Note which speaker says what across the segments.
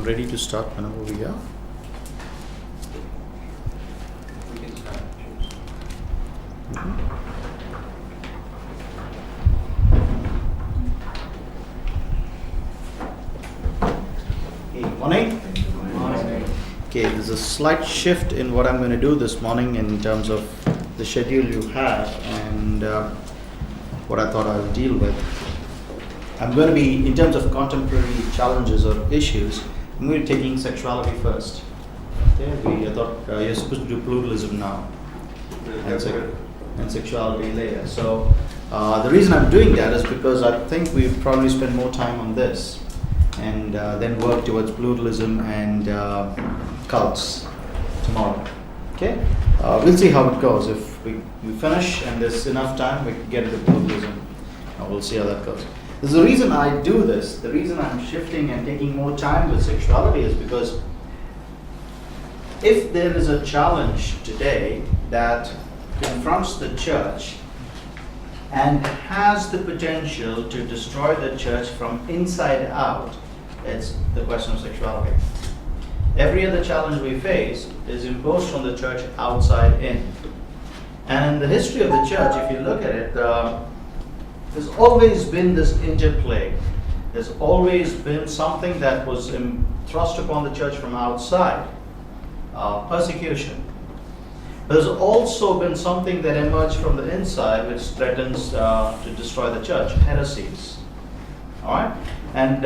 Speaker 1: ready to start whenever we are.
Speaker 2: We can start.
Speaker 1: Okay, morning. Okay, there's a slight shift in what I'm going to do this morning in terms of the schedule you have and what I thought I would deal with. I'm going to be, in terms of contemporary challenges or issues, I'm going to be taking sexuality first. Okay, I thought you're supposed to do pluralism now and sexuality later. So the reason I'm doing that is because I think we'll probably spend more time on this and then work towards pluralism and cults tomorrow. Okay, we'll see how it goes. If we finish and there's enough time, we can get into pluralism. We'll see how that goes. There's a reason I do this. The reason I'm shifting and taking more time with sexuality is because if there is a challenge today that confronts the church and has the potential to destroy the church from inside out, it's the question of sexuality. Every other challenge we face is imposed from the church outside in. And in the history of the church, if you look at it, there's always been this interplay. There's always been something that was thrust upon the church from outside, persecution. There's also been something that emerged from the inside which threatens to destroy the church, heresies. All right? And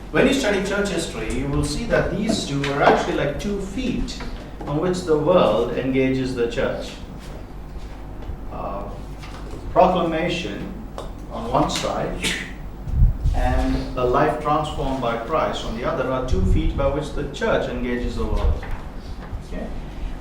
Speaker 1: when you study church history, you will see that these two are actually like 2 feet on which the world engages the church. Proclamation on one side and a life transformed by Christ on the other are 2 feet by which the church engages the world. Okay?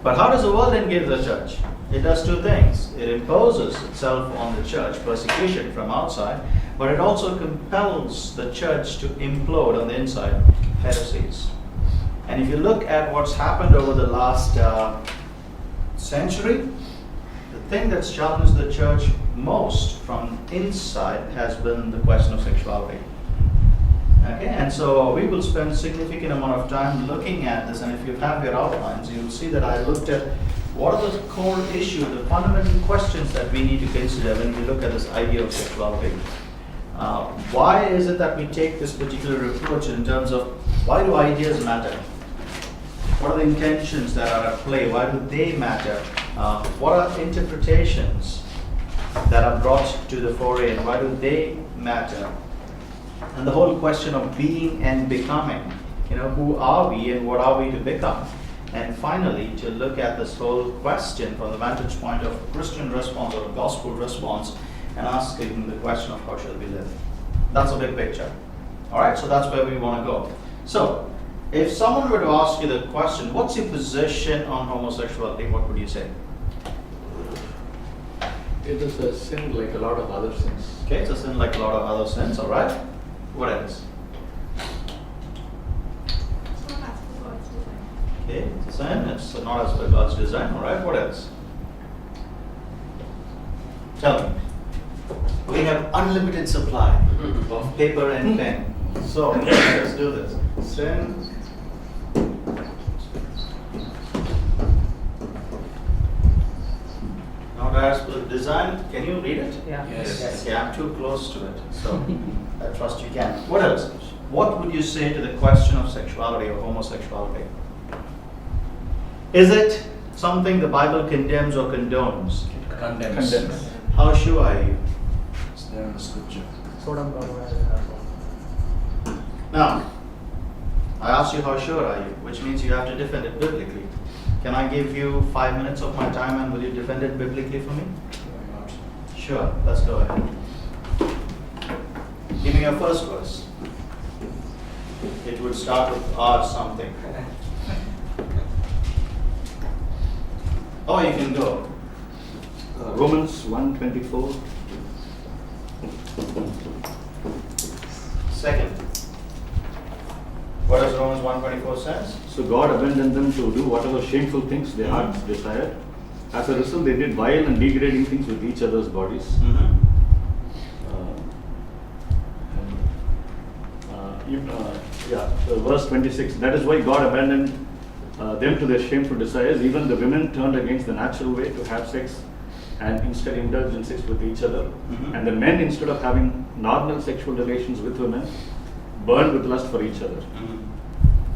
Speaker 1: But how does the world engage the church? It does 2 things. It imposes itself on the church, persecution from outside, but it also compels the church to implode on the inside, heresies. And if you look at what's happened over the last century, the thing that's challenged the church most from inside has been the question of sexuality. Okay, and so we will spend a significant amount of time looking at this, and if you have your outlines, you'll see that I looked at what are the core issues, the fundamental questions that we need to consider when we look at this idea of sexuality. Why is it that we take this particular approach in terms of why do ideas matter? What are the intentions that are at play? Why do they matter? What are interpretations that are brought to the fore and why do they matter? And the whole question of being and becoming. Who are we and what are we to become? And finally, to look at this whole question from the vantage point of Christian response or gospel response and asking the question of how shall we live. That's a big picture. All right, so that's where we want to go. So, if someone were to ask you the question, what's your position on homosexuality, what would you say?
Speaker 2: It is a sin like a lot of other sins.
Speaker 1: Okay, it's a sin like a lot of other sins, all right? What else?
Speaker 3: It's not as per God's design.
Speaker 1: Okay, it's a sin, it's not as per God's design, all right? What else? Tell me. We have unlimited supply of paper and pen. So, let's do this. Sin. Not as per design. Can you read it?
Speaker 4: Yeah.
Speaker 2: Yes.
Speaker 1: Yeah, I'm too close to it. So, I trust you can. What else? What would you say to the question of sexuality or homosexuality? Is it something the Bible condemns or condones?
Speaker 2: Condemns.
Speaker 1: How sure are you?
Speaker 2: It's there in the scripture.
Speaker 4: Sodom Gomorrah has one.
Speaker 1: Now, I asked you how sure are you, which means you have to defend it biblically. Can I give you 5 minutes of my time and will you defend it biblically for me?
Speaker 2: Why not?
Speaker 1: Sure, let's go ahead. Give me your first verse. It would start with R something. Oh, you can go.
Speaker 5: Romans 1:24.
Speaker 1: Second. What does Romans 1:24 says?
Speaker 5: So God abandoned them to do whatever shameful things their hearts desired. As a result, they did vile and degrading things with each other's bodies. verse 26. That is why God abandoned them to their shameful desires. Even the women turned against the natural way to have sex and instead indulged in sex with each other.
Speaker 1: Mhm.
Speaker 5: And the men, instead of having normal sexual relations with women, burned with lust for each other.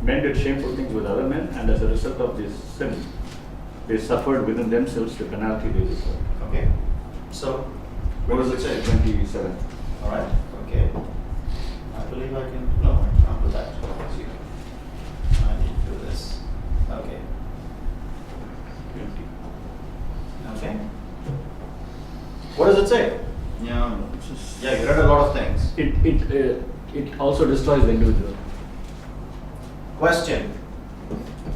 Speaker 5: Men did shameful things with other men, and as a result of this sin, they suffered within themselves the penalty they deserved.
Speaker 1: Okay. So, what does it say?
Speaker 5: 27.
Speaker 1: All right. Okay. I believe I can. No, I can't do that. Let's see. I need to do this. Okay.
Speaker 5: 20.
Speaker 1: Okay. What does it say? Yeah. Yeah, you read a lot of things.
Speaker 5: It also destroys the individual.
Speaker 1: Question.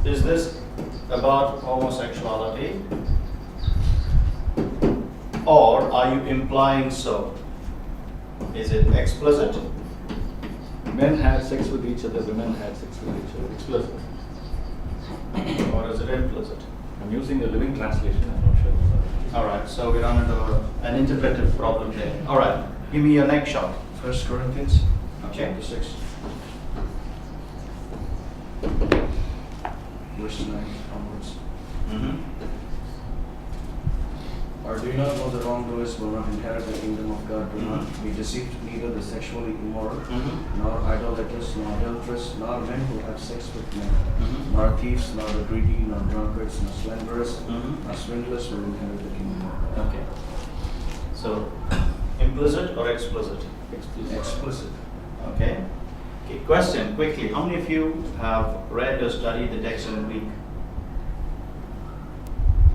Speaker 1: Is this about homosexuality? Or are you implying so? Is it explicit?
Speaker 5: Men had sex with each other, women had sex with each other. Explicit.
Speaker 1: Or is it implicit?
Speaker 5: I'm using a living translation, I'm not sure.
Speaker 1: Alright, so we run into an interpretive problem there. Alright, give me your next shot.
Speaker 2: 1 Corinthians
Speaker 1: Okay.
Speaker 2: chapter 6, verse 9 onwards.
Speaker 1: Mm-hmm.
Speaker 2: Or do you not know the wrongdoers will not inherit the kingdom of God? Do not be deceived, neither the sexually immoral,
Speaker 1: Mm-hmm.
Speaker 2: nor idolaters, nor adulterers, nor men who have sex with men,
Speaker 1: Mhm.
Speaker 2: nor thieves, nor the greedy, nor drunkards, nor slanderers,
Speaker 1: Mhm.
Speaker 2: nor swindlers will inherit the kingdom of God.
Speaker 1: Okay. So, implicit or explicit?
Speaker 2: Explicit.
Speaker 1: Okay. Okay. Question quickly. How many of you have read or studied the text in Greek?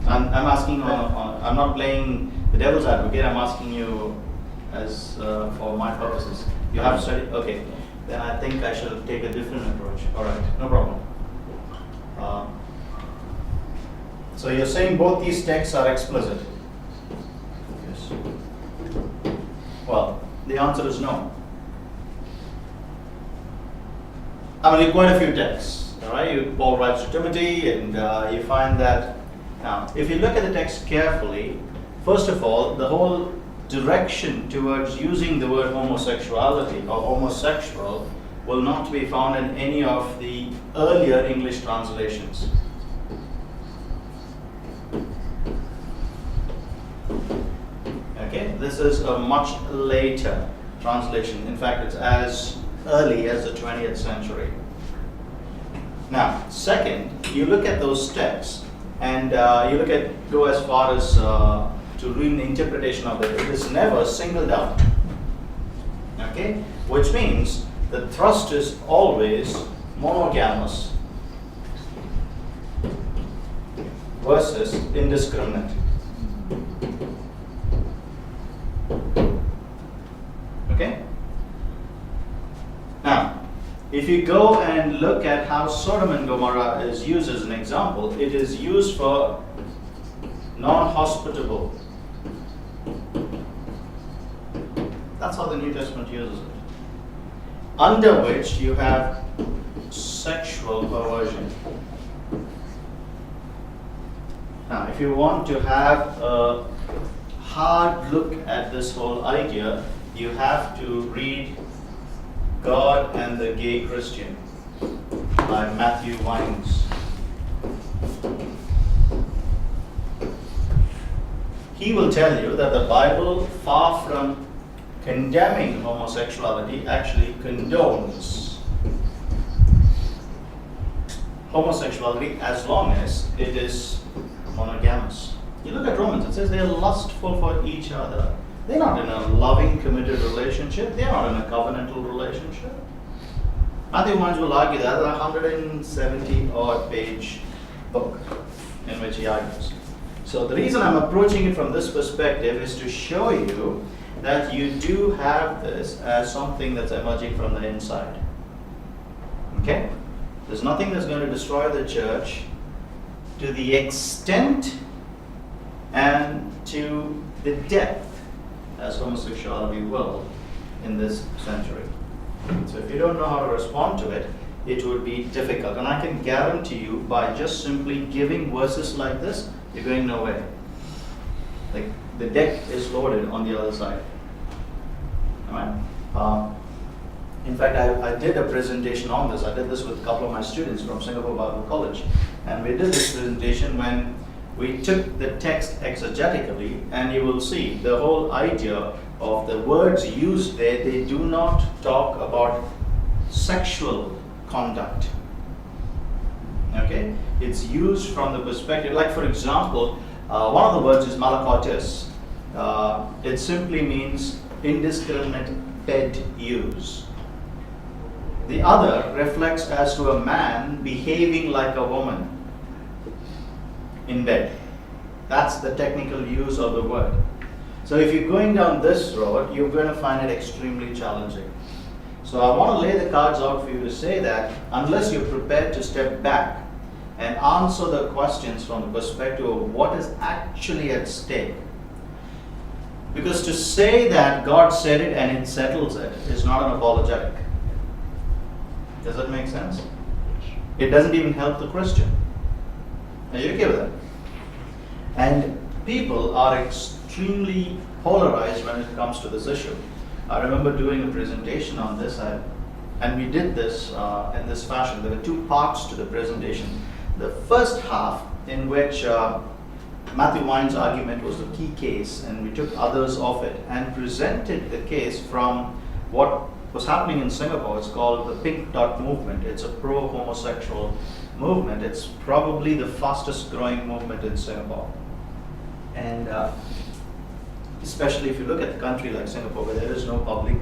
Speaker 1: I'm asking I'm not playing the devil's advocate. I'm asking you as for my purposes. You have studied. Okay. Then I think I shall take a different approach. All right. No problem. So you're saying both these texts are explicit?
Speaker 2: Yes.
Speaker 1: Well, the answer is no. I mean, quite a few texts, all right? Paul writes to Timothy, and you find that. Now, if you look at the text carefully, first of all, the whole direction towards using the word homosexuality or homosexual will not be found in any of the earlier English translations. Okay, this is a much later translation. In fact, it's as early as the 20th century. Now, second, you look at those texts and go as far as to read the interpretation of it. It is never singled out. Okay, which means the thrust is always monogamous versus indiscriminate. Okay? Now, if you go and look at how Sodom and Gomorrah is used as an example, it is used for non-hospitable. That's how the New Testament uses it. Under which you have sexual perversion. Now, if you want to have a hard look at this whole idea, you have to read God and the Gay Christian by Matthew Wines. He will tell you that the Bible, far from condemning homosexuality, actually condones homosexuality as long as it is monogamous. You look at Romans, it says they are lustful for each other. They're not in a loving, committed relationship. They're not in a covenantal relationship. Matthew Wines will argue that in a 170 odd page book in which he argues. So the reason I'm approaching it from this perspective is to show you that you do have this as something that's emerging from the inside. Okay? There's nothing that's going to destroy the church to the extent and to the depth as homosexuality will in this century. So if you don't know how to respond to it, it would be difficult. And I can guarantee you, by just simply giving verses like this, you're going nowhere. Like, the deck is loaded on the other side. Alright? In fact, I did a presentation on this. I did this with a couple of my students from Singapore Bible College. And we did this presentation when we took the text exegetically, and you will see the whole idea of the words used there, they do not talk about sexual conduct. Okay? It's used from the perspective, like for example, one of the words is malakotes. It simply means indiscriminate bed use. The other reflects as to a man behaving like a woman in bed. That's the technical use of the word. So if you're going down this road, you're going to find it extremely challenging. So I want to lay the cards out for you to say that unless you're prepared to step back and answer the questions from the perspective of what is actually at stake. Because to say that God said it and it settles it is not an apologetic. Does that make sense? It doesn't even help the Christian. Are you okay with that? And people are extremely polarized when it comes to this issue. I remember doing a presentation on this, and we did this in this fashion. There were two parts to the presentation. The first half, in which Matthew Wine's argument was the key case, and we took others of it and presented the case from what was happening in Singapore. It's called the Pink Dot Movement. It's a pro-homosexual movement. It's probably the fastest growing movement in Singapore. And especially if you look at a country like Singapore, where there is no public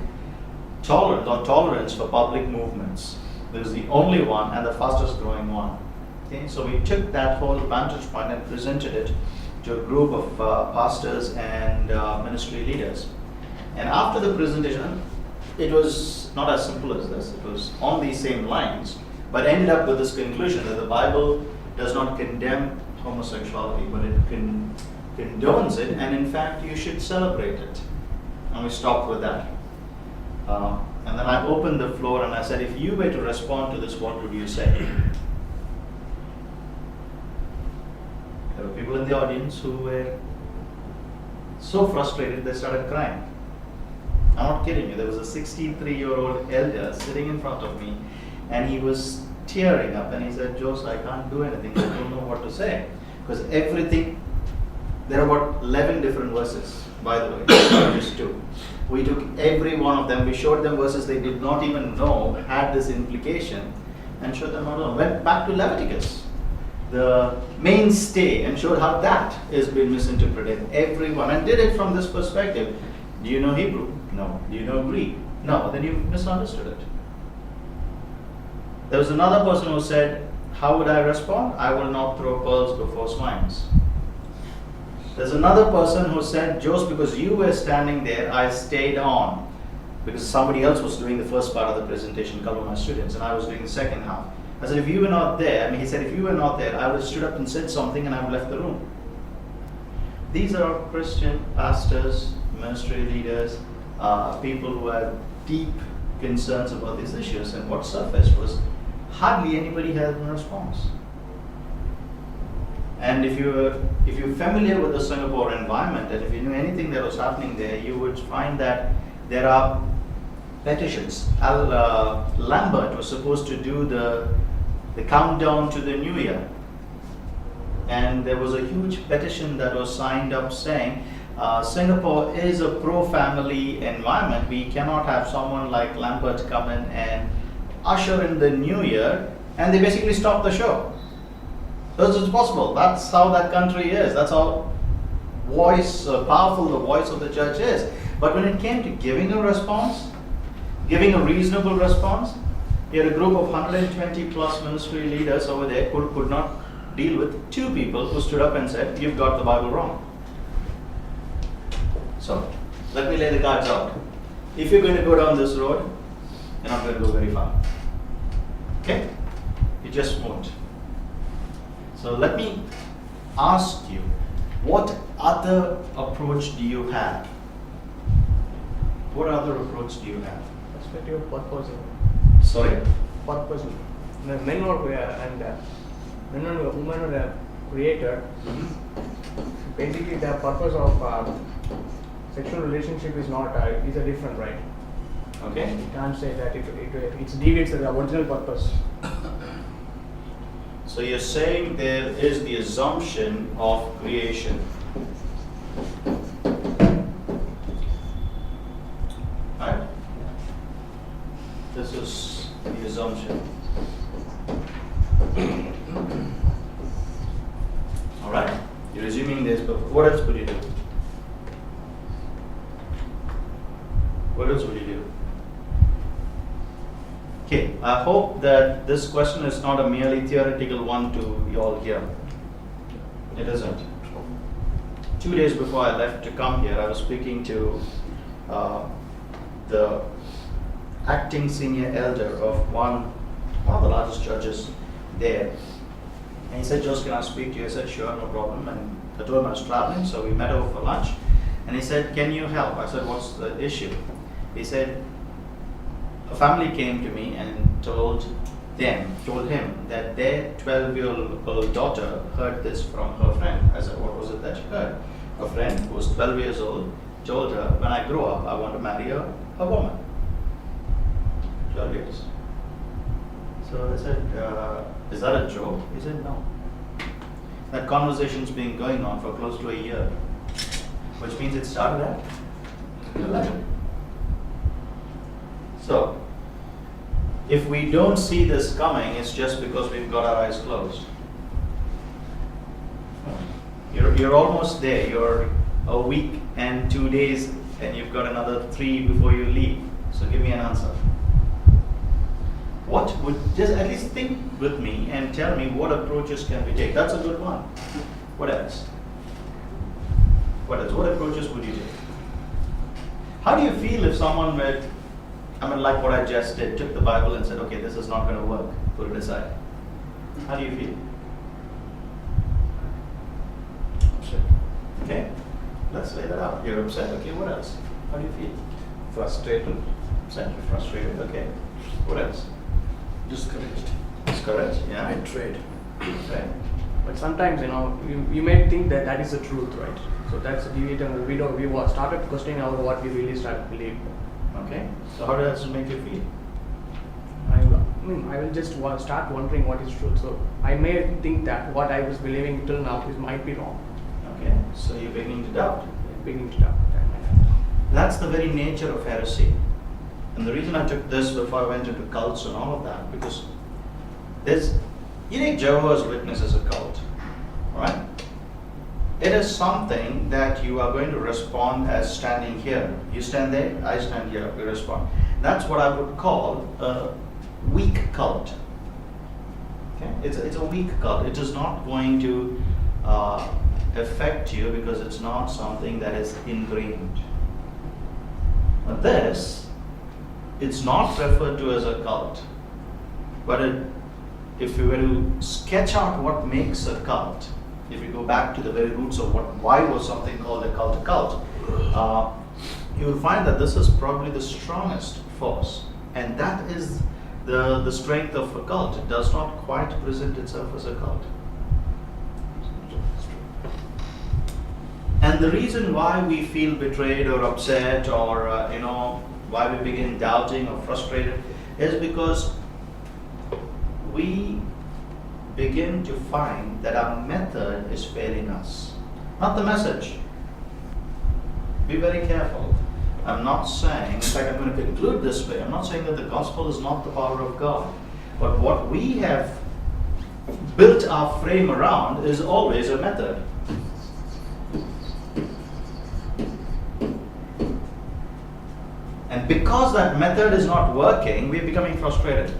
Speaker 1: tolerance for public movements. This is the only one and the fastest growing one. Okay, so we took that whole vantage point and presented it to a group of pastors and ministry leaders. And after the presentation, it was not as simple as this. It was on these same lines, but ended up with this conclusion that the Bible does not condemn homosexuality, but it condones it, and in fact you should celebrate it. And we stopped with that. And then I opened the floor and I said, if you were to respond to this, what would you say? There were people in the audience who were so frustrated they started crying. I'm not kidding you. There was a 63-year-old elder sitting in front of me, and he was tearing up, and he said, Jose, I can't do anything. I don't know what to say. Because everything, there are about 11 different verses, by the way, not just two. We took every one of them, we showed them verses they did not even know had this implication, and showed them how to went back to Leviticus, the mainstay, and showed how that is being misinterpreted. Everyone, and did it from this perspective. Do you know Hebrew? No. Do you know Greek? No. Then you misunderstood it. There was another person who said, how would I respond? I will not throw pearls before swines. There's another person who said, Jose, because you were standing there, I stayed on. Because somebody else was doing the first part of the presentation, a couple of my students, and I was doing the second half. I said, if you were not there, he said, if you were not there, I would have stood up and said something and I would have left the room. These are Christian pastors, ministry leaders, people who have deep concerns about these issues, and what surfaced was hardly anybody had a response. And if you're familiar with the Singapore environment, and if you knew anything that was happening there, you would find that there are petitions. Al Lambert was supposed to do the countdown to the New Year, and there was a huge petition that was signed up saying, Singapore is a pro-family environment. We cannot have someone like Lambert come in and usher in the New Year, and they basically stopped the show. Because it's possible. That's how that country is. That's how powerful the voice of the church is. But when it came to giving a response, giving a reasonable response, you had a group of 120 plus ministry leaders over there who could not deal with two people who stood up and said, you've got the Bible wrong. So, let me lay the cards out. If you're going to go down this road, you're not going to go very far. Okay? You just won't. So let me ask you, what other approach do you have? What other approach do you have?
Speaker 4: Perspective of purpose.
Speaker 1: Sorry?
Speaker 4: Purpose. The men or men and women are created. Basically, the purpose of sexual relationship is not is a different, right?
Speaker 1: Okay?
Speaker 4: You can't say that it deviates the original purpose.
Speaker 1: So you're saying there is the assumption of creation. Right? This is the assumption. Alright? You're assuming this, but what else would you do? What else would you do? Okay, I hope that this question is not a merely theoretical one to you all here. It isn't. 2 days before I left to come here, I was speaking to the acting senior elder of one of the largest churches there. And he said, Joseph, can I speak to you? I said, sure, no problem. And I told him I was traveling, so we met over for lunch. And he said, can you help? I said, what's the issue? He said, a family came to me and told him that their 12-year-old daughter heard this from her friend. I said, what was it that you heard? A friend who was 12 years old told her, when I grow up, I want to marry a woman. 12 years. So I said, is that a joke? He said, no. That conversation's been going on for close to a year, which means it started at 11. So, if we don't see this coming, it's just because we've got our eyes closed. You're almost there. You're a week and 2 days, and you've got another 3 before you leave. So give me an answer. What would, just at least think with me and tell me what approaches can we take. That's a good one. What else? What else? What approaches would you take? How do you feel if someone read, like what I just did, took the Bible and said, okay, this is not going to work, put it aside? How do you feel? Upset. Okay, let's lay that out. You're upset, okay, what else? How do you feel?
Speaker 2: Frustrated.
Speaker 1: Upset, you're frustrated, okay. What else?
Speaker 2: Discouraged.
Speaker 1: Discouraged, yeah.
Speaker 2: Betrayed.
Speaker 1: Okay.
Speaker 4: But sometimes, you may think that that is the truth, right? So that's deviating. We started questioning about what we really started believing.
Speaker 1: Okay, so how does it make you feel?
Speaker 4: I will just start wondering what is truth. So I may think that what I was believing till now might be wrong.
Speaker 1: Okay, so you're beginning to doubt.
Speaker 4: Beginning to doubt.
Speaker 1: That's the very nature of heresy. And the reason I took this before I went into cults and all of that, because you take Jehovah's Witness as a cult, right? It is something that you are going to respond as standing here. You stand there, I stand here, we respond. That's what I would call a weak cult. Okay? It's a weak cult. It is not going to affect you because it's not something that is ingrained. But this, it's not referred to as a cult. But if you were to sketch out what makes a cult, if you go back to the very roots of why was something called a cult, you will find that this is probably the strongest force, and that is the strength of a cult. It does not quite present itself as a cult. And the reason why we feel betrayed or upset or why we begin doubting or frustrated is because we begin to find that our method is failing us, not the message. Be very careful. I'm not saying, in fact, I'm going to conclude this way, I'm not saying that the gospel is not the power of God, but what we have built our frame around is always a method. And because that method is not working, we're becoming frustrated.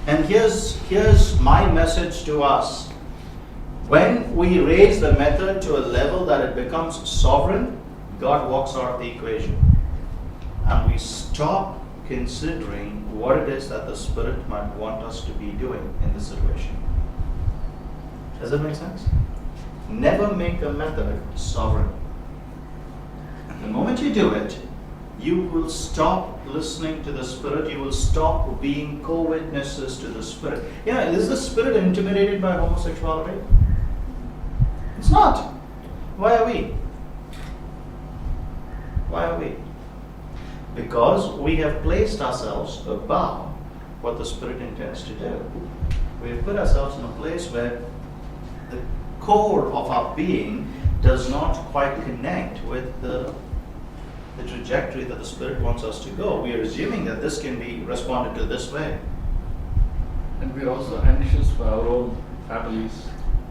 Speaker 1: And here's my message to us. When we raise the method to a level that it becomes sovereign, God walks out of the equation. And we stop considering what it is that the Spirit might want us to be doing in this situation. Does that make sense? Never make a method sovereign. The moment you do it, you will stop listening to the Spirit. You will stop being co-witnesses to the Spirit. Is the Spirit intimidated by homosexuality? It's not. Why are we? Why are we? because we have placed ourselves above what the Spirit intends to do. We have put ourselves in a place where the core of our being does not quite connect with the trajectory that the Spirit wants us to go. We are assuming that this can be responded to this way.
Speaker 5: And we're also anxious for our own families.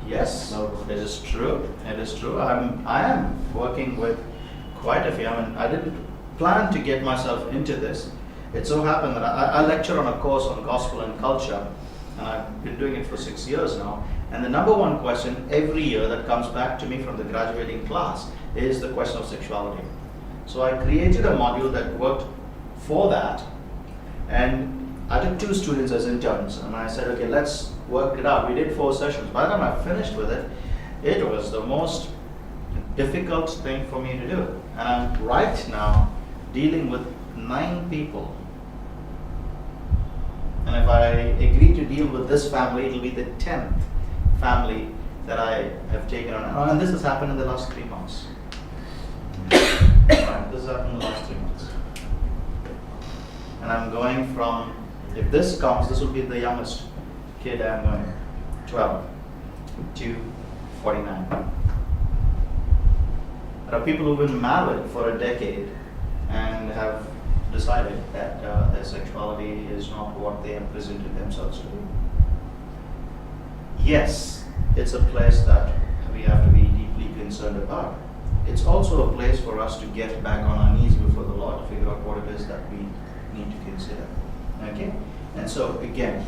Speaker 1: Yes, it is true. It is true. I am working with quite a few. I mean, I didn't plan to get myself into this. It so happened that I lecture on a course on gospel and culture, and I've been doing it for 6 years now. And the number one question every year that comes back to me from the graduating class is the question of sexuality. So I created a module that worked for that, and I took 2 students as interns, and I said, okay, let's work it out. We did 4 sessions. By the time I finished with it, it was the most difficult thing for me to do. And I'm right now dealing with 9 people. And if I agree to deal with this family, it'll be the 10th family that I have taken on. And this has happened in the last 3 months. Right, this has happened in the last 3 months. And I'm going from, if this comes, this will be the youngest kid I'm going, 12 to 49. There are people who've been married for a decade and have decided that their sexuality is not what they have presented themselves to be. Yes, it's a place that we have to be deeply concerned about. It's also a place for us to get back on our knees before the Lord to figure out what it is that we need to consider. Okay? And so, again,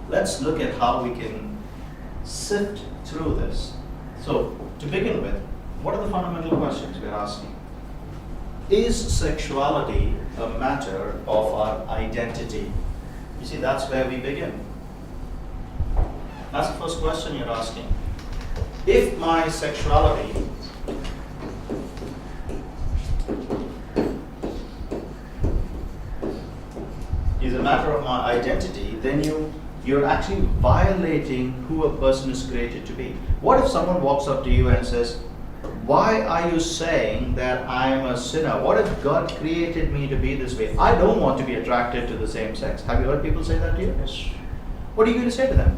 Speaker 1: let's look at how we can sift through this. So, to begin with, what are the fundamental questions we're asking? Is sexuality a matter of our identity? You see, that's where we begin. That's the first question you're asking. If my sexuality is a matter of my identity, then you're actually violating who a person is created to be. What if someone walks up to you and says, why are you saying that I'm a sinner? What if God created me to be this way? I don't want to be attracted to the same sex. Have you heard people say that to you? Yes. What are you going to say to them?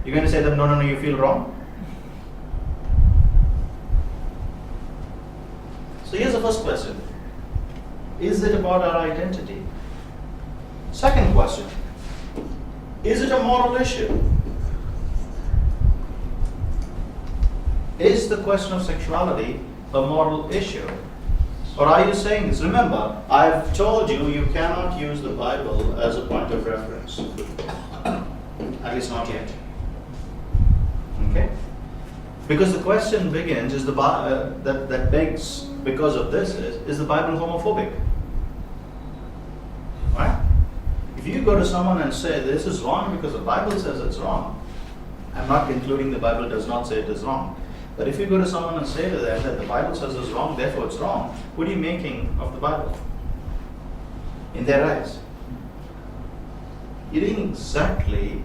Speaker 1: You're going to say to them, no, you feel wrong? So here's the first question. Is it about our identity? Second question. Is it a moral issue? Is the question of sexuality a moral issue? Or are you saying this? Remember, I've told you you cannot use the Bible as a point of reference. At least not yet. Okay? Because the question begins, is that begs because of this is the Bible homophobic? Right? If you go to someone and say this is wrong because the Bible says it's wrong, I'm not concluding the Bible does not say it is wrong. But if you go to someone and say to them that the Bible says it's wrong, therefore it's wrong, what are you making of the Bible? In their eyes. You're doing exactly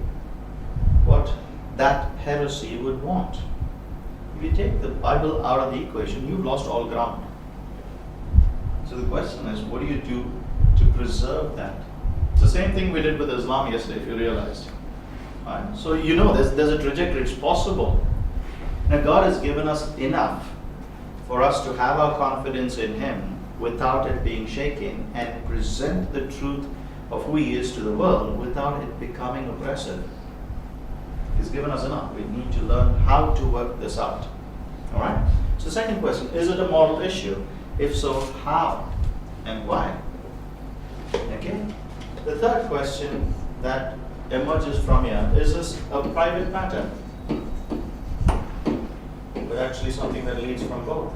Speaker 1: what that heresy would want. If you take the Bible out of the equation, you've lost all ground. So the question is, what do you do to preserve that? It's the same thing we did with Islam yesterday, if you realized. Right? So you know there's a trajectory, it's possible. Now God has given us enough for us to have our confidence in Him without it being shaken and present the truth of who He is to the world without it becoming oppressive. He's given us enough. We need to learn how to work this out. Alright? So second question, is it a moral issue? If so, how and why? Okay? The third question that emerges from here, is this a private matter? But actually something that leads from both.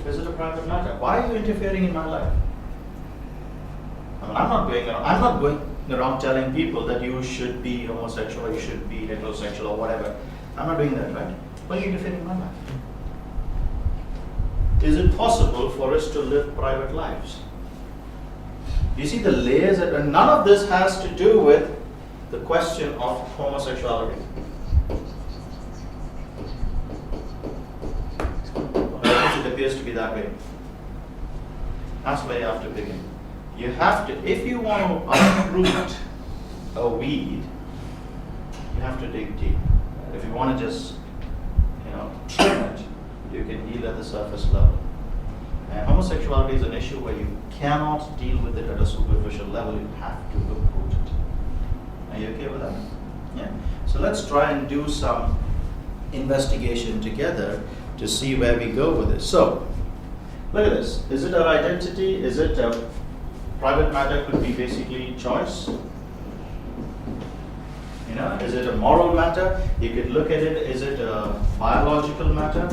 Speaker 1: Is it a private matter? Why are you interfering in my life? I mean, I'm not going around telling people that you should be homosexual or you should be heterosexual or whatever. I'm not doing that, right? Why are you interfering in my life? Is it possible for us to live private lives? You see the layers, and none of this has to do with the question of homosexuality. It appears to be that way. That's where you have to begin. You have to, if you want to uproot a weed, you have to dig deep. If you want to just, trim it, you can deal at the surface level. And homosexuality is an issue where you cannot deal with it at a superficial level. You have to uproot it. Are you okay with that? Yeah. So let's try and do some investigation together to see where we go with this. So, look at this. Is it our identity? Is it a private matter? Could be basically choice. Is it a moral matter? You could look at it. Is it a biological matter?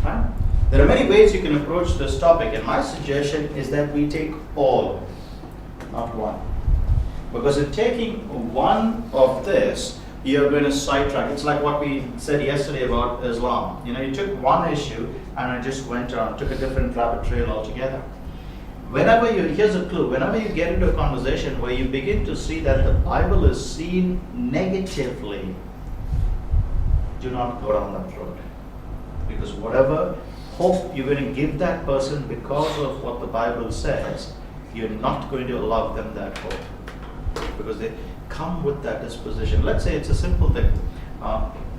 Speaker 1: Right? There are many ways you can approach this topic, and my suggestion is that we take all, not one. Because in taking one of this, you're going to sidetrack. It's like what we said yesterday about Islam. You took one issue and it just went on, took a different rabbit trail altogether. Here's a clue, whenever you get into a conversation where you begin to see that the Bible is seen negatively, do not go down that road. Because whatever hope you're going to give that person because of what the Bible says, you're not going to allow them that hope. Because they come with that disposition. Let's say it's a simple thing.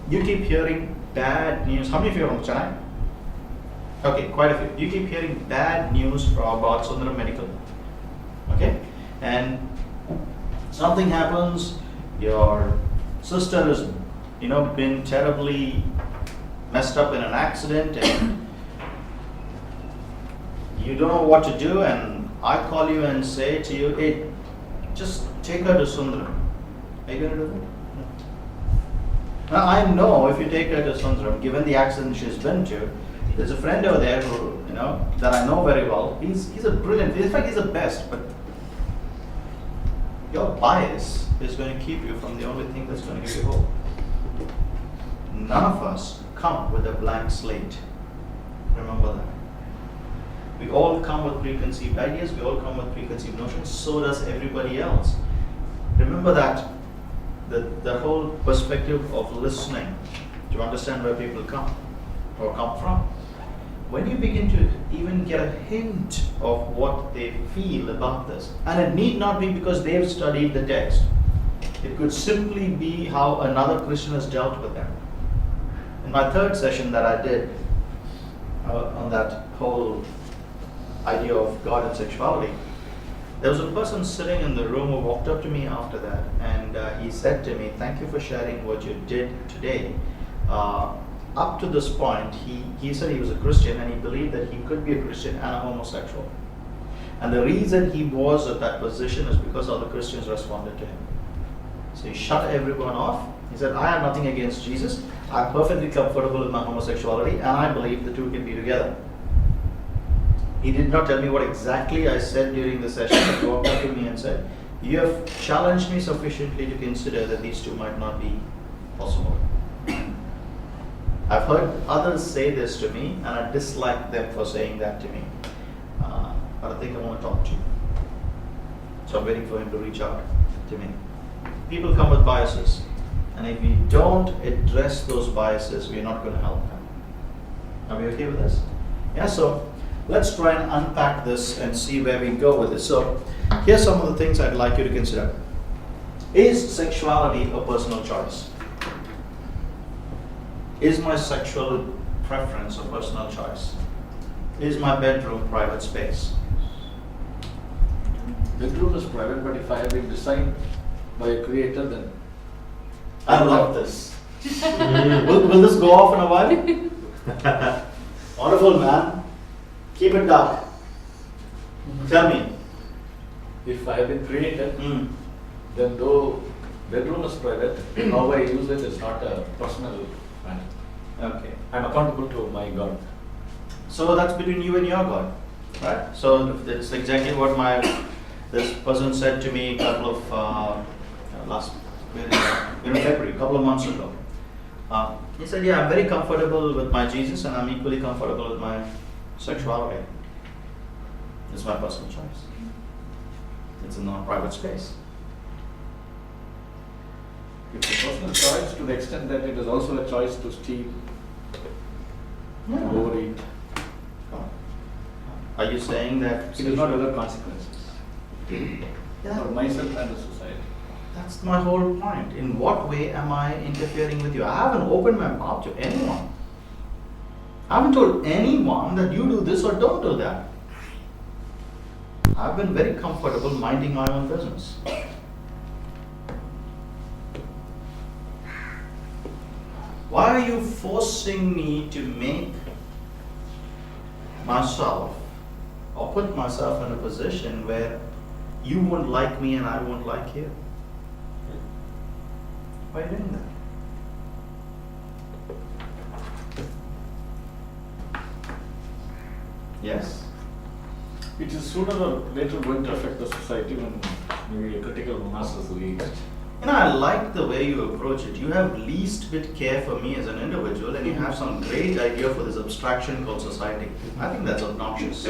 Speaker 1: You keep hearing bad news. How many of you are from Chennai? Okay, quite a few. You keep hearing bad news about Sundaram Medical. Okay? And something happens, your sister has, been terribly messed up in an accident and you don't know what to do, and I call you and say to you, hey, just take her to Sundaram. Are you going to do that? Now, I know if you take her to Sundaram, given the accident she's been to, there's a friend over there who, that I know very well. He's a brilliant, in fact, he's the best, but your bias is going to keep you from the only thing that's going to give you hope. None of us come with a blank slate. Remember that. We all come with preconceived ideas, we all come with preconceived notions, so does everybody else. Remember that the whole perspective of listening to understand where people come from. When you begin to even get a hint of what they feel about this, and it need not be because they've studied the text, it could simply be how another Christian has dealt with them. In my third session that I did on that whole idea of God and sexuality, there was a person sitting in the room who walked up to me after that, and he said to me, thank you for sharing what you did today. Up to this point, he said he was a Christian and he believed that he could be a Christian and a homosexual. And the reason he was at that position is because other Christians responded to him. So he shut everyone off. He said, I have nothing against Jesus. I'm perfectly comfortable with my homosexuality and I believe the two can be together. He did not tell me what exactly I said during the session, but he walked up to me and said, you have challenged me sufficiently to consider that these two might not be possible. I've heard others say this to me, and I dislike them for saying that to me. But I think I want to talk to you. So I'm waiting for him to reach out to me. People come with biases, and if we don't address those biases, we're not going to help them. Are we okay with this? Yeah, so let's try and unpack this and see where we go with this. So here's some of the things I'd like you to consider. Is sexuality a personal choice? Is my sexual preference a personal choice? Is my bedroom private space?
Speaker 5: Bedroom is private, but if I have been designed by a creator, then
Speaker 1: I love this. will this go off in a while? Wonderful, man. Keep it dark. Tell me.
Speaker 5: if I have been created, then though bedroom is private, how I use it is not a personal matter.
Speaker 1: Okay.
Speaker 5: I'm accountable to my God.
Speaker 1: So that's between you and your God, right? So that's exactly what this person said to me a couple of February, a couple of months ago. He said, "Yeah, I'm very comfortable with my Jesus, and I'm equally comfortable with my sexuality. It's my personal choice. It's in a private space."
Speaker 5: It's a personal choice to the extent that it is also a choice to steal.
Speaker 1: Yeah.
Speaker 5: overeat.
Speaker 1: Are you saying that
Speaker 5: It is not without consequences
Speaker 1: Yeah.
Speaker 5: for myself and the society.
Speaker 1: That's my whole point. In what way am I interfering with you? I haven't opened my mouth to anyone. I haven't told anyone that you do this or don't do that. I've been very comfortable minding my own business. Why are you forcing me to make myself or put myself in a position where you won't like me and I won't like you? Why are you doing that? Yes?
Speaker 5: It is sooner or later going to affect the society when maybe a critical mass is reached.
Speaker 1: I like the way you approach it. You have least bit care for me as an individual and you have some great idea for this abstraction called society. I think that's obnoxious.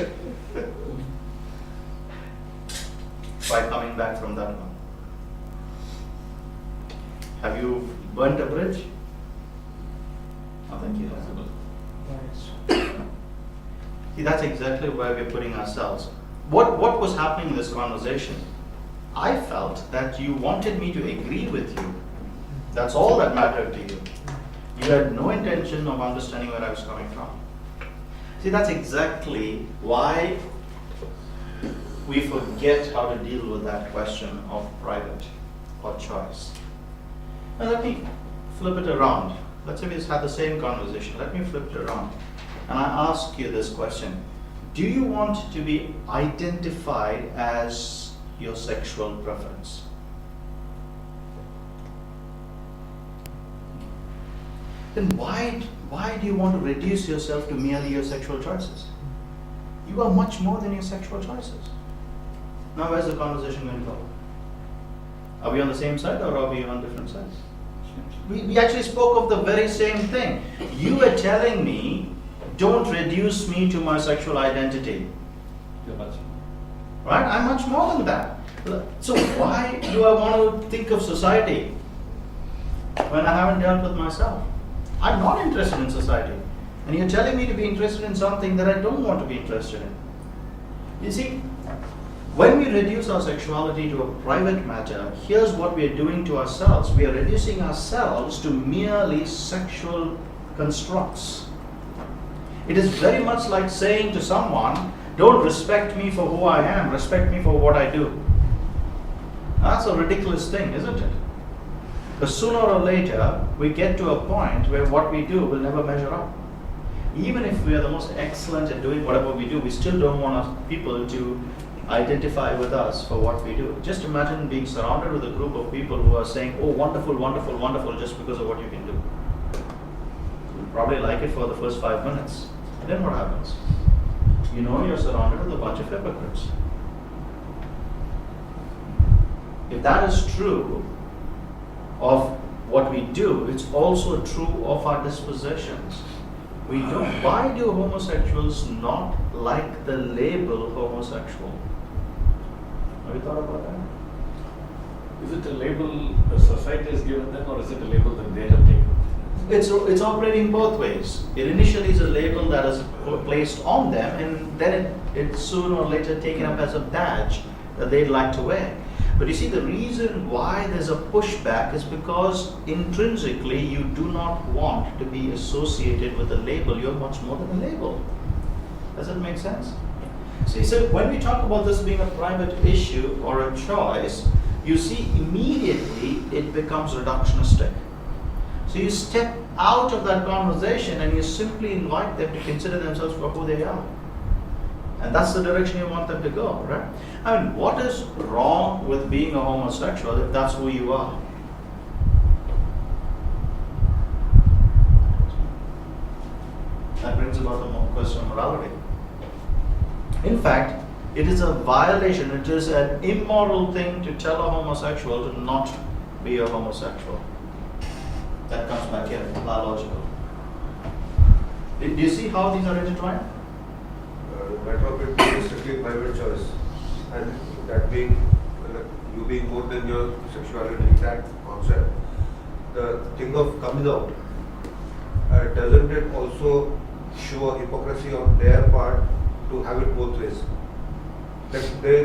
Speaker 1: By coming back from that one. Have you burnt a bridge? I think you have. See, that's exactly where we're putting ourselves. What was happening in this conversation? I felt that you wanted me to agree with you. That's all that mattered to you. You had no intention of understanding where I was coming from. See, that's exactly why we forget how to deal with that question of private or choice. Now let me flip it around. Let's say we just had the same conversation. Let me flip it around. And I ask you this question. Do you want to be identified as your sexual preference? Then why do you want to reduce yourself to merely your sexual choices? You are much more than your sexual choices. Now where's the conversation going to go? Are we on the same side or are we on different sides? We actually spoke of the very same thing. You were telling me, don't reduce me to my sexual identity.
Speaker 5: You're much
Speaker 1: Right? I'm much more than that. So why do I want to think of society when I haven't dealt with myself? I'm not interested in society. And you're telling me to be interested in something that I don't want to be interested in. You see, when we reduce our sexuality to a private matter, here's what we are doing to ourselves. We are reducing ourselves to merely sexual constructs. It is very much like saying to someone, don't respect me for who I am, respect me for what I do. That's a ridiculous thing, isn't it? Because sooner or later, we get to a point where what we do will never measure up. Even if we are the most excellent at doing whatever we do, we still don't want people to identify with us for what we do. Just imagine being surrounded with a group of people who are saying, oh, wonderful, wonderful, wonderful, just because of what you can do. You'll probably like it for the first 5 minutes. Then what happens? You know you're surrounded with a bunch of hypocrites. If that is true of what we do, it's also true of our dispositions. We don't. Why do homosexuals not like the label homosexual? Have you thought about that?
Speaker 5: Is it a label the society has given them or is it a label that they have taken?
Speaker 1: It's operating both ways. It initially is a label that is placed on them and then it's sooner or later taken up as a badge that they'd like to wear. But you see, the reason why there's a pushback is because intrinsically you do not want to be associated with a label. You're much more than a label. Does that make sense? See, so when we talk about this being a private issue or a choice, you see immediately it becomes reductionistic. So you step out of that conversation and you simply invite them to consider themselves for who they are. And that's the direction you want them to go, right? I mean, what is wrong with being a homosexual if that's who you are? That brings about the question of morality. In fact, it is a violation, it is an immoral thing to tell a homosexual to not be a homosexual. That comes back here, biological. Do you see how these are intertwined?
Speaker 6: Matter of it being strictly private choice, and that being you being more than your sexuality, that concept, the thing of coming out, doesn't it also show hypocrisy on their part to have it both ways. That they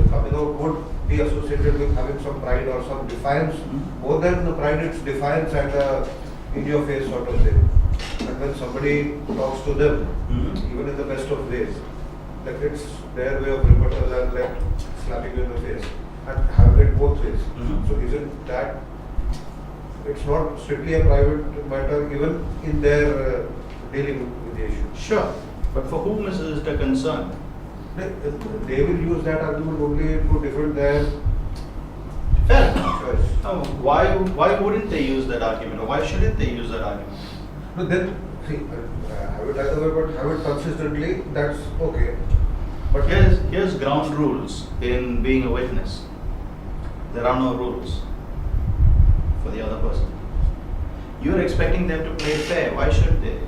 Speaker 6: coming out would be associated with having some pride or some defiance. More than the pride, it's defiance and in your face sort of thing. And when somebody talks to them, even in the best of ways, like it's their way of rebuttal and like slapping you in the face and having it both ways. So isn't that, it's not strictly a private matter even in their dealing with the issue.
Speaker 1: Sure, but for whom is it a concern?
Speaker 6: They will use that argument only to defend their
Speaker 1: Fair enough.
Speaker 6: choice.
Speaker 1: Now, why wouldn't they use that argument, or why shouldn't they use that argument?
Speaker 6: No, then, see, have it either way, but have it consistently, that's okay. But
Speaker 1: Here's ground rules in being a witness. There are no rules for the other person. You're expecting them to play fair. Why should they?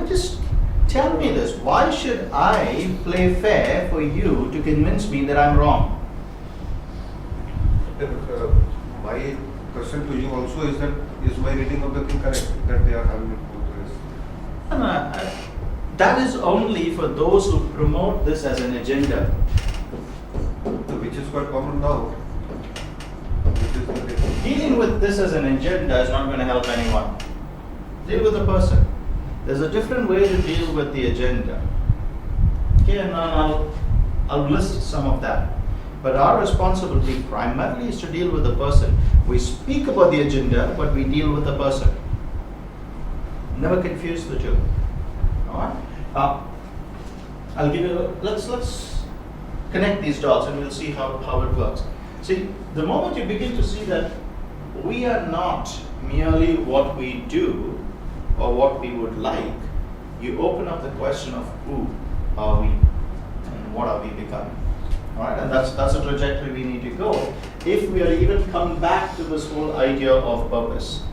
Speaker 1: Just tell me this. Why should I play fair for you to convince me that I'm wrong?
Speaker 6: my question to you also is that, is my reading of the thing correct, that they are having it both ways?
Speaker 1: That is only for those who promote this as an agenda.
Speaker 6: Which is quite common now. Which is the thing.
Speaker 1: Dealing with this as an agenda is not going to help anyone. Deal with the person. There's a different way to deal with the agenda. Okay, and I'll list some of that. But our responsibility primarily is to deal with the person. We speak about the agenda, but we deal with the person. Never confuse the two. All right? I'll give you. Let's connect these dots, and we'll see how it works. See, the moment you begin to see that we are not merely what we do or what we would like, you open up the question of who are we and what are we becoming. All right, and that's a trajectory we need to go if we are even coming back to this whole idea of purpose.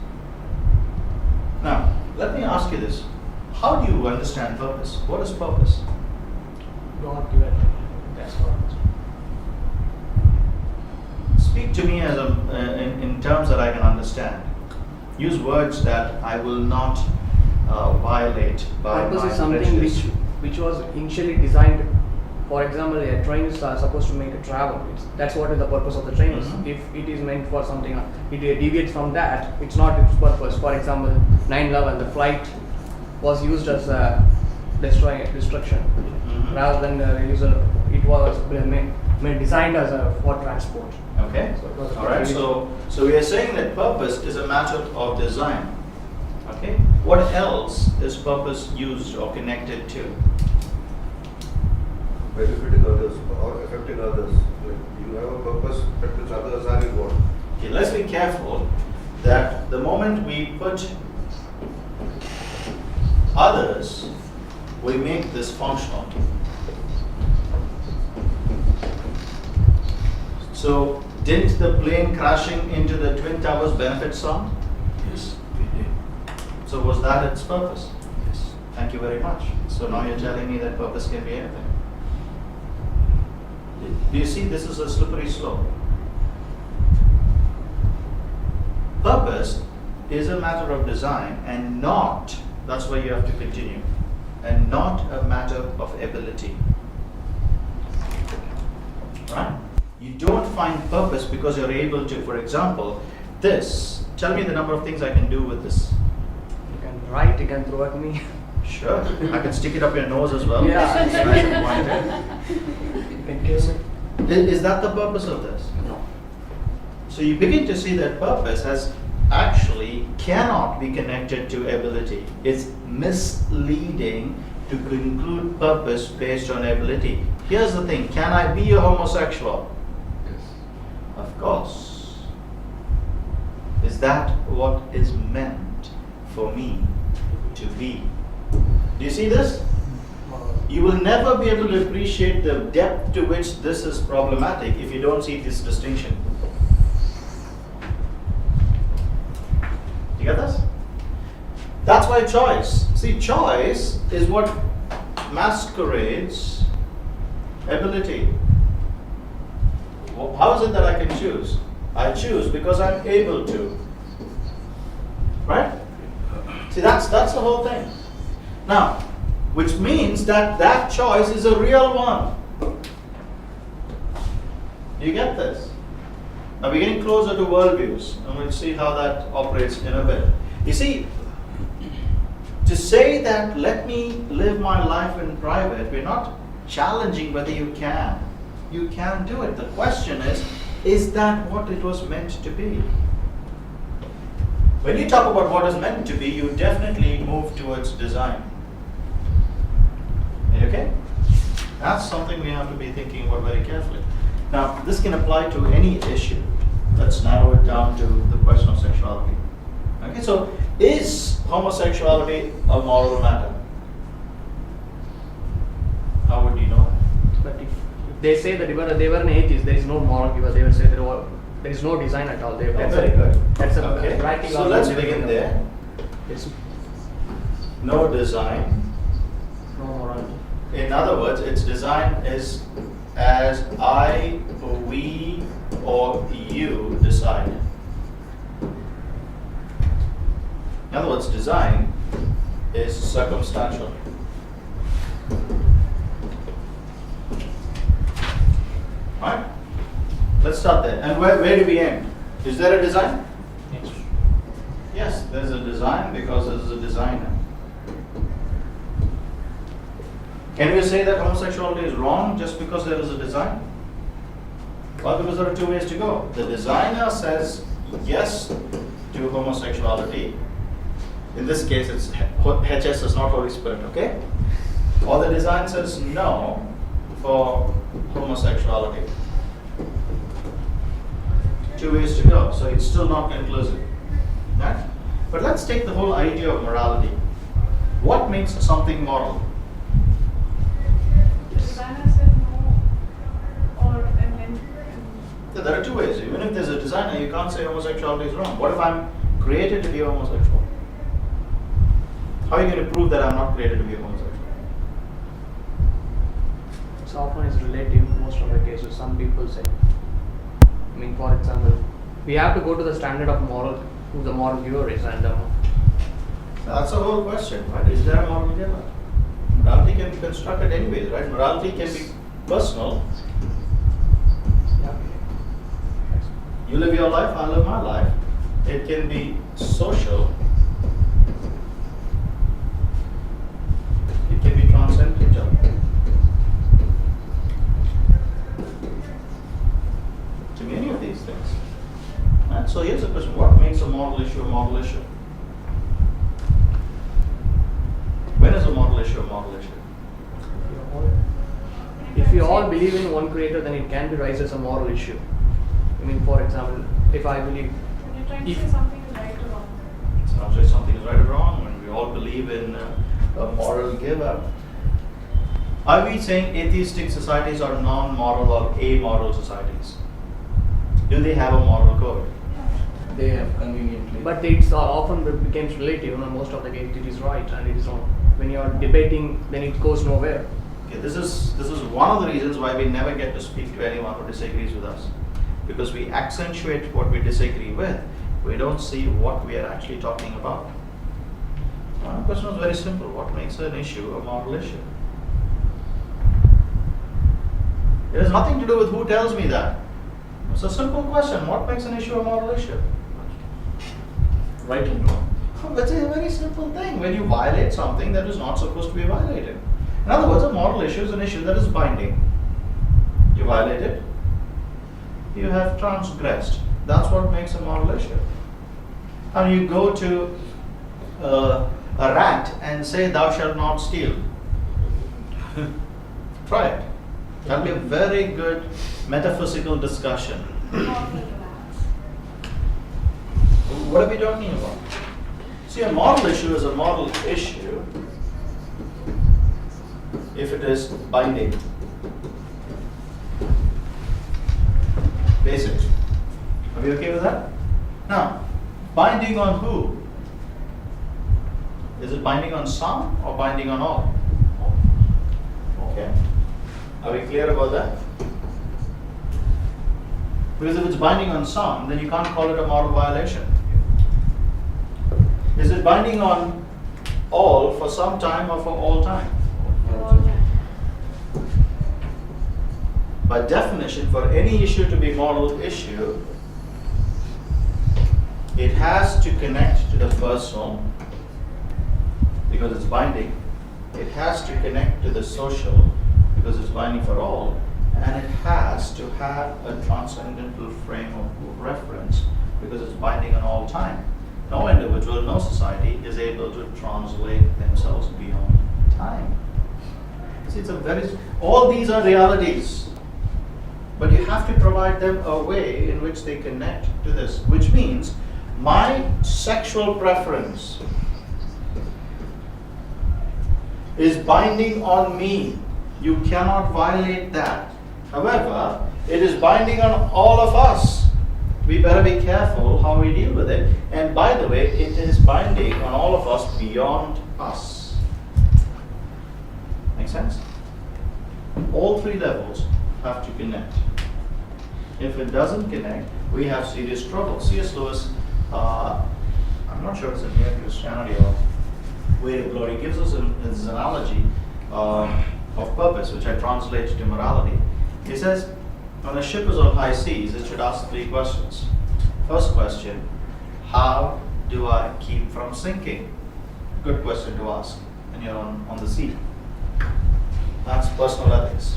Speaker 1: Now, let me ask you this: how do you understand purpose? What is purpose?
Speaker 4: God given. That's what.
Speaker 1: Speak to me as in terms that I can understand. Use words that I will not violate by
Speaker 4: Purpose
Speaker 1: my
Speaker 4: is something
Speaker 1: prejudice.
Speaker 4: which was initially designed. For example, a train is supposed to make a travel. That's what is the purpose of the train.
Speaker 1: Mhm.
Speaker 4: If it is meant for something, it deviates from that. It's not its purpose. For example, 9/11, the flight was used as a destruction
Speaker 1: Mhm.
Speaker 4: rather than it was designed as for transport.
Speaker 1: Okay.
Speaker 4: So it was a
Speaker 1: All right. So we are saying that purpose is a matter of design. Okay. What else is purpose used or connected to?
Speaker 6: Benefiting others or affecting others. Like you have a purpose that which others are involved.
Speaker 1: Okay. Let's be careful that the moment we put others, we make this functional. So, didn't the plane crashing into the Twin Towers benefit some? Yes, we did. So, was that its purpose? Yes. Thank you very much. So, now you're telling me that purpose can be anything. Do you see this is a slippery slope? Purpose is a matter of design and not, that's where you have to continue, and not a matter of ability. Right? You don't find purpose because you're able to, for example, this. Tell me the number of things I can do with this.
Speaker 4: You can write, you can throw at me.
Speaker 1: Sure. I can stick it up your nose as well.
Speaker 4: Yeah.
Speaker 1: Smash it, point it.
Speaker 4: You can kiss it.
Speaker 1: Is that the purpose of this?
Speaker 4: No.
Speaker 1: So you begin to see that purpose has actually cannot be connected to ability. It's misleading to conclude purpose based on ability. Here's the thing, can I be a homosexual?
Speaker 6: Yes.
Speaker 1: Of course. Is that what is meant for me to be? Do you see this? You will never be able to appreciate the depth to which this is problematic if you don't see this distinction. You get this? That's why choice. See, choice is what masquerades ability. How is it that I can choose? I choose because I'm able to. Right? See, that's the whole thing. Now, which means that choice is a real one. You get this? Now we're getting closer to worldviews, and we'll see how that operates in a bit. You see, to say that let me live my life in private, we're not challenging whether you can. You can do it. The question is that what it was meant to be? When you talk about what is meant to be, you definitely move towards design. Okay? That's something we have to be thinking about very carefully. Now, this can apply to any issue. Let's narrow it down to the question of sexuality. Okay, so is homosexuality a moral matter? How would you know that?
Speaker 4: But if they say that they were an atheist, there is no moral giver, they will say there is no design at all. That's
Speaker 1: very good.
Speaker 4: That's a
Speaker 1: Okay,
Speaker 4: practical
Speaker 1: so let's
Speaker 4: argument.
Speaker 1: begin there.
Speaker 4: Yes.
Speaker 1: No design.
Speaker 4: No morality.
Speaker 1: In other words, its design is as I, we, or you decide. In other words, design is circumstantial. Right? Let's start there. And where do we end? Is there a design?
Speaker 4: Yes.
Speaker 1: Yes, there's a design because there's a designer. Can we say that homosexuality is wrong just because there is a design? Well, because there are two ways to go. The designer says yes to homosexuality. In this case, it's HS is not Holy Spirit, okay? Or the design says no for homosexuality. Two ways to go, so it's still not conclusive. Right? But let's take the whole idea of morality. What makes something moral?
Speaker 3: The designer said no, or and then.
Speaker 1: Yeah, there are two ways. Even if there's a designer, you can't say homosexuality is wrong. What if I'm created to be homosexual? How are you going to prove that I'm not created to be homosexual?
Speaker 4: So often it's relative most of the cases. Some people say, I mean, for example, we have to go to the standard of moral, who the moral giver is, and
Speaker 1: That's the whole question, right? Is there a moral giver? Morality can be constructed anyways, right? Morality can be personal.
Speaker 4: yeah.
Speaker 1: You live your life, I live my life. It can be social. It can be transcendental. To be any of these things. Right? So here's the question, what makes a moral issue a moral issue? When is a moral issue a moral issue?
Speaker 4: If we all believe in one creator, then it can be raised as a moral issue. I mean, for example, if I believe,
Speaker 3: When you're trying to
Speaker 4: If-
Speaker 3: say something is right or wrong.
Speaker 1: It's not say something is right or wrong when we all believe in a moral giver. Are we saying atheistic societies are non-moral or amoral societies? Do they have a moral code?
Speaker 2: They have conveniently.
Speaker 4: but it's often becomes relative. Most of the case, it is right and it is wrong. When you are debating, then it goes nowhere.
Speaker 1: Okay, this is one of the reasons why we never get to speak to anyone who disagrees with us, because we accentuate what we disagree with. We don't see what we are actually talking about. The question is very simple. What makes an issue a moral issue? It has nothing to do with who tells me that. It's a simple question. What makes an issue a moral issue?
Speaker 5: Right and wrong.
Speaker 1: That's a very simple thing. When you violate something that is not supposed to be violated. In other words, a moral issue is an issue that is binding. You violate it, you have transgressed. That's what makes a moral issue. And you go to a rat and say, "Thou shalt not steal." Try it. That'll be a very good metaphysical discussion. What are we talking about? See, a moral issue is a moral issue if it is binding. Basic. Are we okay with that? Now, binding on who? Is it binding on some or binding on all? Okay. Are we clear about that? Because if it's binding on some, then you can't call it a moral violation. Is it binding on all for some time or for all time?
Speaker 3: All time.
Speaker 1: By definition, for any issue to be moral issue, it has to connect to the personal because it's binding. It has to connect to the social because it's binding for all. And it has to have a transcendental frame of reference because it's binding on all time. No individual, no society is able to translate themselves beyond time. See, all these are realities. But you have to provide them a way in which they connect to this, which means my sexual preference is binding on me. You cannot violate that. However, it is binding on all of us. We better be careful how we deal with it. And by the way, it is binding on all of us beyond us. Make sense? All three levels have to connect. If it doesn't connect, we have serious trouble. C.S. Lewis, I'm not sure if it's in Mere Christianity or Way to Glory, gives us his analogy of purpose, which I translate to morality. He says, when a ship is on high seas, it should ask three questions. First question, how do I keep from sinking? Good question to ask when you're on the sea. That's personal ethics.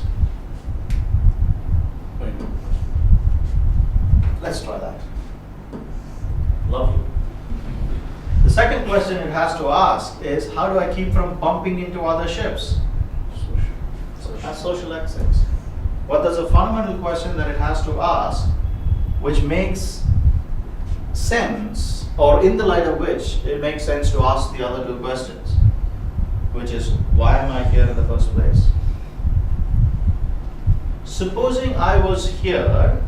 Speaker 1: Let's try that. Lovely. The second question it has to ask is, how do I keep from bumping into other ships? That's social ethics. But there's a fundamental question that it has to ask, which makes sense, or in the light of which it makes sense to ask the other two questions, which is, why am I here in the first place? Supposing I was here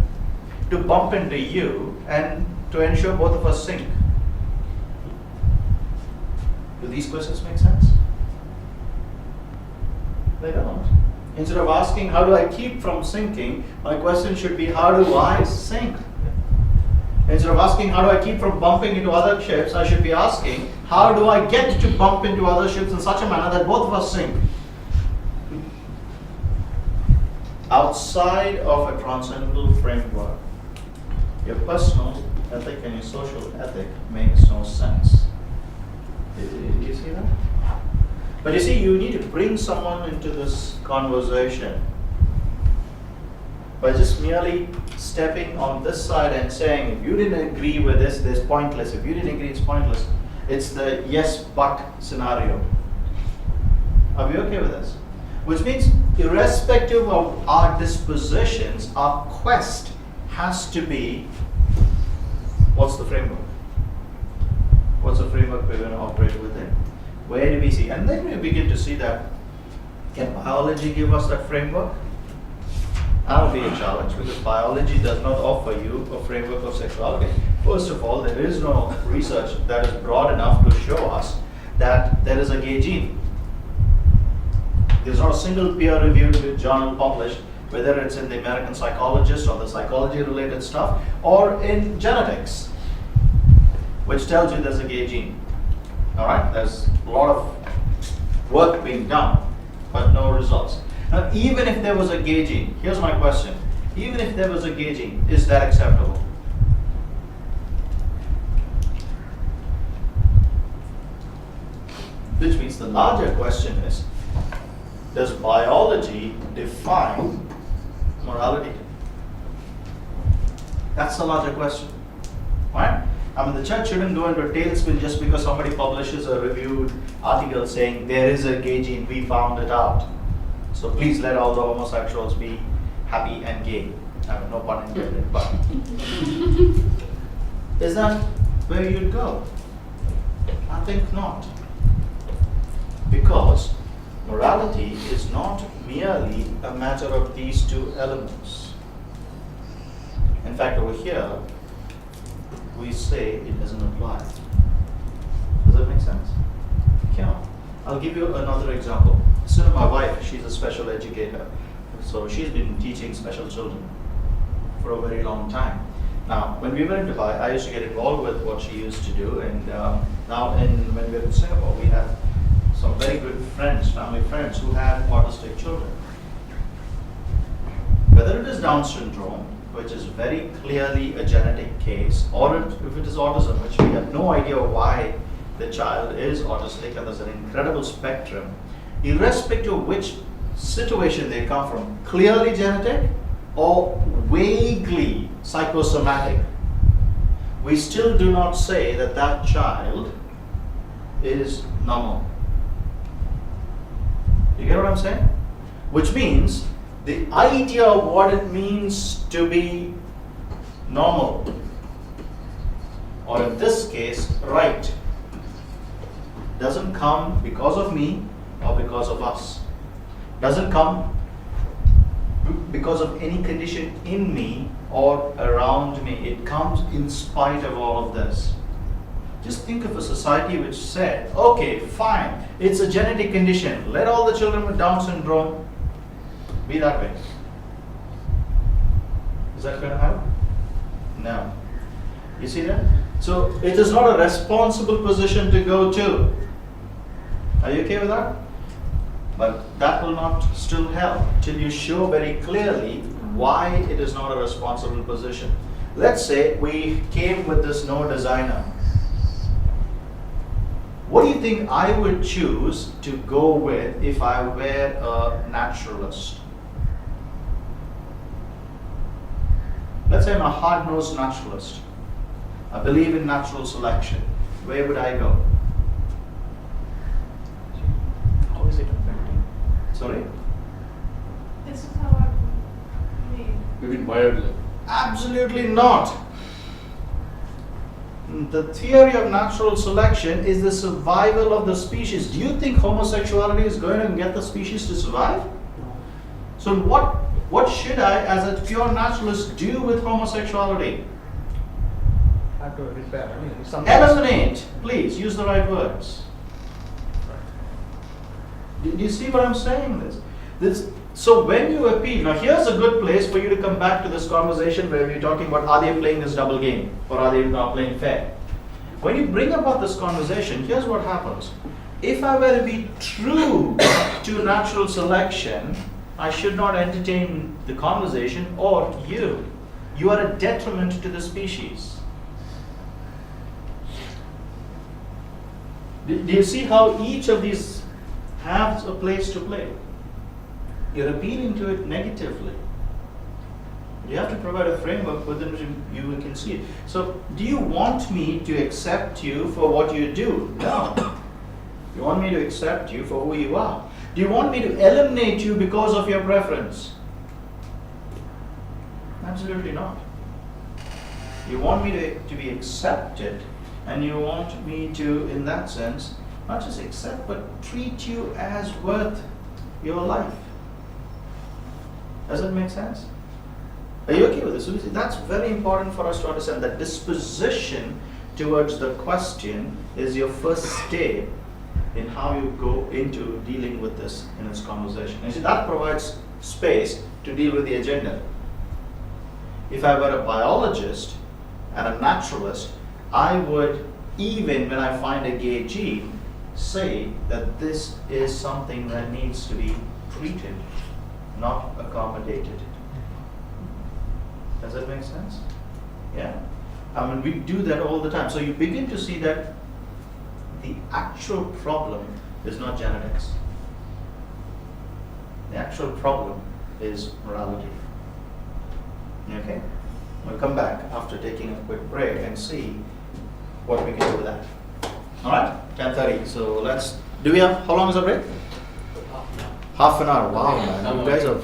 Speaker 1: to bump into you and to ensure both of us sink. Do these questions make sense? They don't. Instead of asking, how do I keep from sinking, my question should be, how do I sink? Instead of asking, how do I keep from bumping into other ships, I should be asking, how do I get to bump into other ships in such a manner that both of us sink? Outside of a transcendental framework, your personal ethic and your social ethic makes no sense. Do you see that? But you see, you need to bring someone into this conversation by just merely stepping on this side and saying, if you didn't agree with this, it's pointless. If you didn't agree, it's pointless. It's the yes, but scenario. Are we okay with this? Which means, irrespective of our dispositions, our quest has to be, what's the framework? What's the framework we're going to operate within? Where do we see? And then we begin to see that, can biology give us that framework? That would be a challenge, because biology does not offer you a framework of sexuality. First of all, there is no research that is broad enough to show us that there is a gay gene. There's not a single peer-reviewed journal published, whether it's in the American Psychologist or the psychology-related stuff, or in genetics, which tells you there's a gay gene. All right, there's a lot of work being done, but no results. Now, even if there was a gay gene, here's my question. Even if there was a gay gene, is that acceptable? Which means the larger question is, does biology define morality? That's the larger question, right? I mean, the church shouldn't go into a tailspin just because somebody publishes a reviewed article saying there is a gay gene, we found it out. So please let all the homosexuals be happy and gay. I mean, no pun intended, but is that where you'd go? I think not. Because morality is not merely a matter of these two elements. In fact, over here, we say it doesn't apply. Does that make sense? Yeah. I'll give you another example. So my wife, she's a special educator. So she's been teaching special children for a very long time. Now, when we were in Dubai, I used to get involved with what she used to do. And now when we were in Singapore, we have some very good friends, family friends who have autistic children. Whether it is Down syndrome, which is very clearly a genetic case, or if it is autism, which we have no idea why the child is autistic, and there's an incredible spectrum, irrespective of which situation they come from, clearly genetic or vaguely psychosomatic, we still do not say that that child is normal. You get what I'm saying? Which means the idea of what it means to be normal, or in this case, right, doesn't come because of me or because of us. Doesn't come because of any condition in me or around me. It comes in spite of all of this. Just think of a society which said, okay, fine, it's a genetic condition. Let all the children with Down syndrome be that way. Is that going to happen? No. You see that? So it is not a responsible position to go to. Are you okay with that? But that will not still help till you show very clearly why it is not a responsible position. Let's say we came with this no designer. What do you think I would choose to go with if I were a naturalist? Let's say I'm a hard-nosed naturalist. I believe in natural selection. Where would I go?
Speaker 4: How is it affecting?
Speaker 1: Sorry?
Speaker 3: This is how I'm made.
Speaker 5: We've been wired like.
Speaker 1: Absolutely not. The theory of natural selection is the survival of the species. Do you think homosexuality is going to get the species to survive? So what should I, as a pure naturalist, do with homosexuality?
Speaker 4: Have to repair. I mean,
Speaker 1: Eliminate. Please use the right words. Do you see what I'm saying? So when you appeal, now here's a good place for you to come back to this conversation where we're talking about, are they playing this double game or are they not playing fair? When you bring about this conversation, here's what happens. If I were to be true to natural selection, I should not entertain the conversation, or you. You are a detriment to the species. Do you see how each of these has a place to play? You're appealing to it negatively. You have to provide a framework within which you can see it. So, do you want me to accept you for what you do? No. You want me to accept you for who you are. Do you want me to eliminate you because of your preference? Absolutely not. You want me to be accepted, and you want me to, in that sense, not just accept, but treat you as worth your life. Does that make sense? Are you okay with this? So that's very important for us to understand, that disposition towards the question is your first step in how you go into dealing with this in its conversation. And see, that provides space to deal with the agenda. If I were a biologist and a naturalist, I would, even when I find a gay gene, say that this is something that needs to be treated, not accommodated. Does that make sense? Yeah. I mean, we do that all the time. So you begin to see that the actual problem is not genetics. The actual problem is morality. Okay? We'll come back after taking a quick break and see what we can do with that. Alright? 10:30. So let's, do we have, how long is the break? Half an hour. Wow, man. You guys are